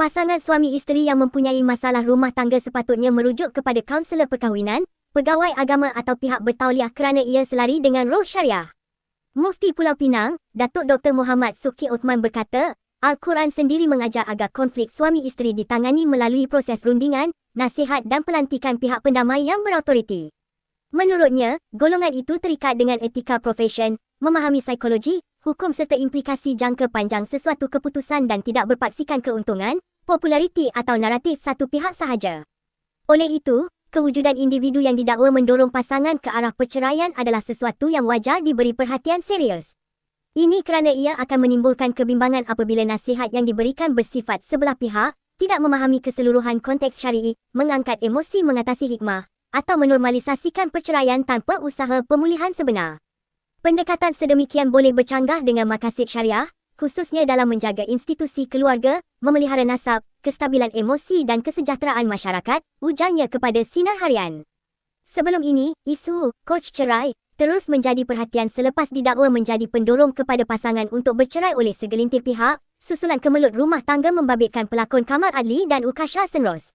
Pasangan suami isteri yang mempunyai masalah rumah tangga sepatutnya merujuk kepada kaunselor perkahwinan, pegawai agama atau pihak bertauliah kerana ia selari dengan roh syariah. Mufti Pulau Pinang, Datuk Dr. Muhammad Suki Uthman berkata, Al-Quran sendiri mengajar agar konflik suami isteri ditangani melalui proses rundingan, nasihat dan pelantikan pihak pendamai yang berautoriti. Menurutnya, golongan itu terikat dengan etika profesion, memahami psikologi, hukum serta implikasi jangka panjang sesuatu keputusan dan tidak berpaksikan keuntungan, populariti atau naratif satu pihak sahaja. Oleh itu, kewujudan individu yang didakwa mendorong pasangan ke arah perceraian adalah sesuatu yang wajar diberi perhatian serius. Ini kerana ia akan menimbulkan kebimbangan apabila nasihat yang diberikan bersifat sebelah pihak, tidak memahami keseluruhan konteks syar'i, mengangkat emosi mengatasi hikmah, atau menormalisasikan perceraian tanpa usaha pemulihan sebenar. Pendekatan sedemikian boleh bercanggah dengan maqasid syariah, khususnya dalam menjaga institusi keluarga, memelihara nasab, kestabilan emosi dan kesejahteraan masyarakat, ujarnya kepada Sinar Harian. Sebelum ini, isu coach cerai terus menjadi perhatian selepas didakwa menjadi pendorong kepada pasangan untuk bercerai oleh segelintir pihak, susulan kemelut rumah tangga membabitkan pelakon Kamal Adli dan Ukasha Senros.